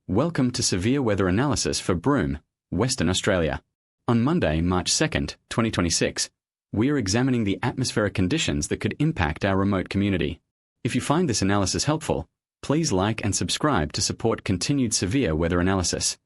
Welcome to Severe Weather Analysis for Broome, Western Australia. On Monday, March 2nd, 2026, we are examining the atmospheric conditions that could impact our remote community. If you find this analysis helpful, please like and subscribe to support continued severe weather analysis.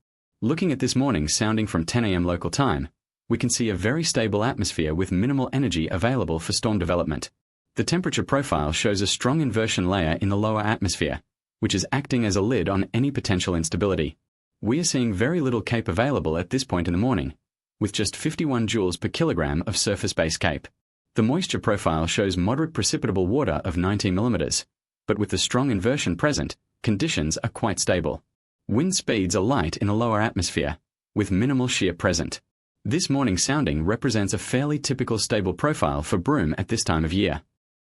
Looking at this morning's sounding from 10 a.m. local time, we can see a very stable atmosphere with minimal energy available for storm development. The temperature profile shows a strong inversion layer in the lower atmosphere, which is acting as a lid on any potential instability. We are seeing very little CAPE available at this point in the morning, with just 51 joules per kilogram of surface-based CAPE. The moisture profile shows moderate precipitable water of 19 millimeters, but with the strong inversion present, conditions are quite stable. Wind speeds are light in the lower atmosphere, with minimal shear present. This morning's sounding represents a fairly typical stable profile for Broome at this time of year.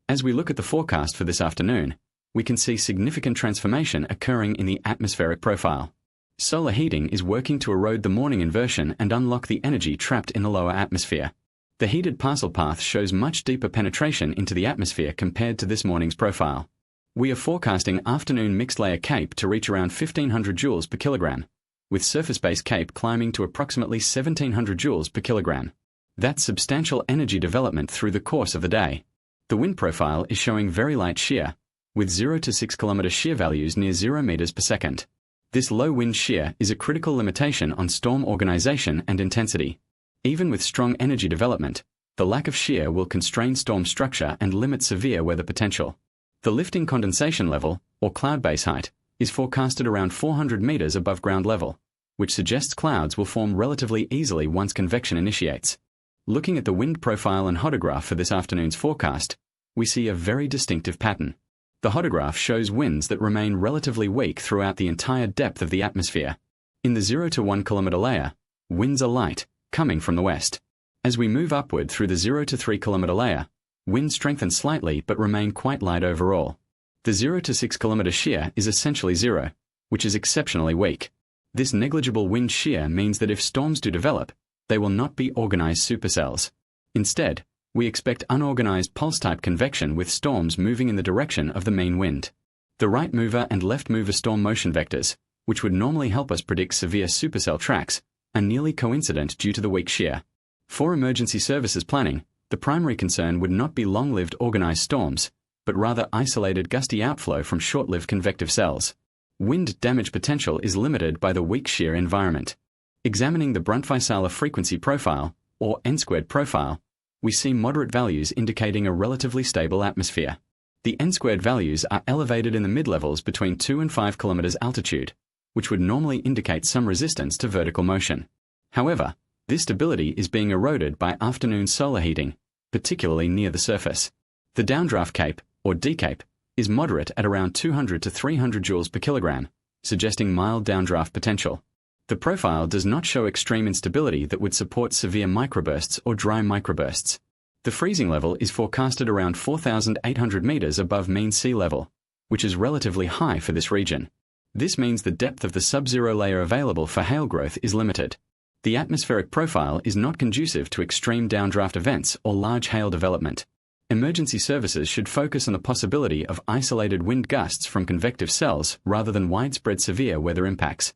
As we look at the forecast for this afternoon, we can see significant transformation occurring in the atmospheric profile. Solar heating is working to erode the morning inversion and unlock the energy trapped in the lower atmosphere. The heated parcel path shows much deeper penetration into the atmosphere compared to this morning's profile. We are forecasting afternoon mixed layer CAPE to reach around 1500 joules per kilogram, with surface-based CAPE climbing to approximately 1700 joules per kilogram. That's substantial energy development through the course of the day. The wind profile is showing very light shear, with 0 to 6 km shear values near 0 meters per second. This low wind shear is a critical limitation on storm organization and intensity. Even with strong energy development, the lack of shear will constrain storm structure and limit severe weather potential. The lifting condensation level, or cloud base height, is forecasted around 400 meters above ground level, which suggests clouds will form relatively easily once convection initiates. Looking at the wind profile and hodograph for this afternoon's forecast, we see a very distinctive pattern. The hodograph shows winds that remain relatively weak throughout the entire depth of the atmosphere. In the 0 to 1 kilometer layer, winds are light, coming from the west. As we move upward through the 0 to 3 kilometer layer, winds strengthen slightly but remain quite light overall. The 0 to 6 kilometer shear is essentially zero, which is exceptionally weak. This negligible wind shear means that if storms do develop, they will not be organized supercells. Instead, we expect unorganized pulse-type convection with storms moving in the direction of the main wind. The right mover and left mover storm motion vectors, which would normally help us predict severe supercell tracks, are nearly coincident due to the weak shear. For emergency services planning, the primary concern would not be long-lived organized storms, but rather isolated gusty outflow from short-lived convective cells. Wind damage potential is limited by the weak shear environment. Examining the Brunt-Väisälä frequency profile, or n-squared profile, we see moderate values indicating a relatively stable atmosphere. The n-squared values are elevated in the mid-levels between 2 and 5 kilometers altitude, which would normally indicate some resistance to vertical motion. However, this stability is being eroded by afternoon solar heating, particularly near the surface. The downdraft CAPE, or DCAPE, is moderate at around 200 to 300 joules per kilogram, suggesting mild downdraft potential. The profile does not show extreme instability that would support severe microbursts or dry microbursts. The freezing level is forecasted around 4,800 meters above mean sea level, which is relatively high for this region. This means the depth of the sub-zero layer available for hail growth is limited. The atmospheric profile is not conducive to extreme downdraft events or large hail development. Emergency services should focus on the possibility of isolated wind gusts from convective cells rather than widespread severe weather impacts.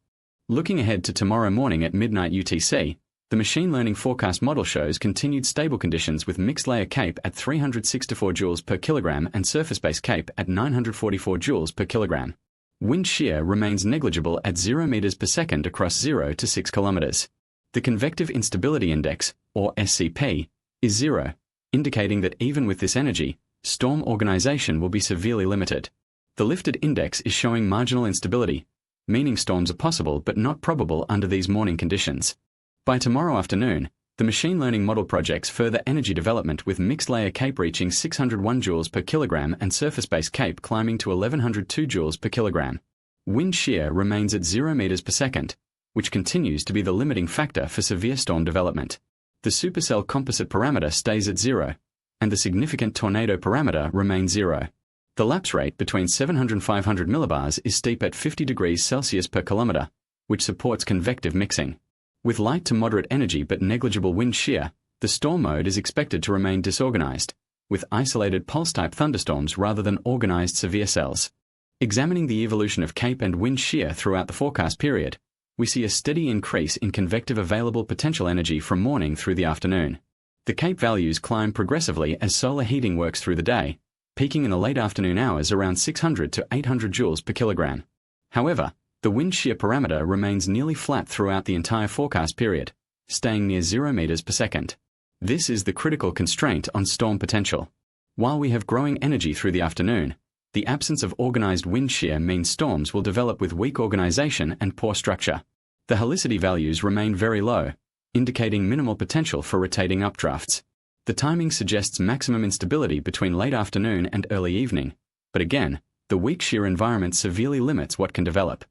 Looking ahead to tomorrow morning at midnight UTC, the machine learning forecast model shows continued stable conditions with mixed layer CAPE at 364 joules per kilogram and surface-based CAPE at 944 joules per kilogram. Wind shear remains negligible at 0 meters per second across 0 to 6 kilometers. The convective instability index, or SCP, is 0, indicating that even with this energy, storm organization will be severely limited. The lifted index is showing marginal instability, meaning storms are possible but not probable under these morning conditions. By tomorrow afternoon, the machine learning model projects further energy development with mixed layer CAPE reaching 601 joules per kilogram and surface-based CAPE climbing to 1102 joules per kilogram. Wind shear remains at 0 meters per second, which continues to be the limiting factor for severe storm development. The supercell composite parameter stays at 0, and the significant tornado parameter remains 0. The lapse rate between 700 and 500 millibars is steep at 50 degrees Celsius per kilometer, which supports convective mixing. With light to moderate energy but negligible wind shear, the storm mode is expected to remain disorganized, with isolated pulse-type thunderstorms rather than organized severe cells. Examining the evolution of CAPE and wind shear throughout the forecast period, we see a steady increase in convective available potential energy from morning through the afternoon. The CAPE values climb progressively as solar heating works through the day, peaking in the late afternoon hours around 600 to 800 joules per kilogram. However, the wind shear parameter remains nearly flat throughout the entire forecast period, staying near 0 meters per second. This is the critical constraint on storm potential. While we have growing energy through the afternoon, the absence of organized wind shear means storms will develop with weak organization and poor structure. The helicity values remain very low, indicating minimal potential for rotating updrafts. The timing suggests maximum instability between late afternoon and early evening, but again, the weak shear environment severely limits what can develop.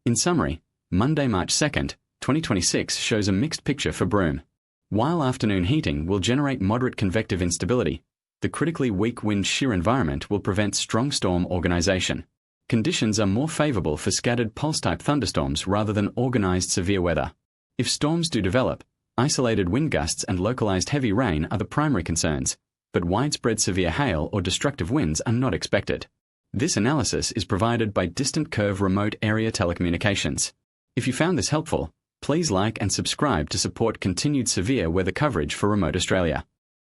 In summary, Monday, March 2nd, 2026 shows a mixed picture for Broome. While afternoon heating will generate moderate convective instability, the critically weak wind shear environment will prevent strong storm organization. Conditions are more favorable for scattered pulse-type thunderstorms rather than organized severe weather. If storms do develop, isolated wind gusts and localized heavy rain are the primary concerns, but widespread severe hail or destructive winds are not expected. This analysis is provided by Distant Curve Remote Area Telecommunications. If you found this helpful, please like and subscribe to support continued severe weather coverage for remote Australia.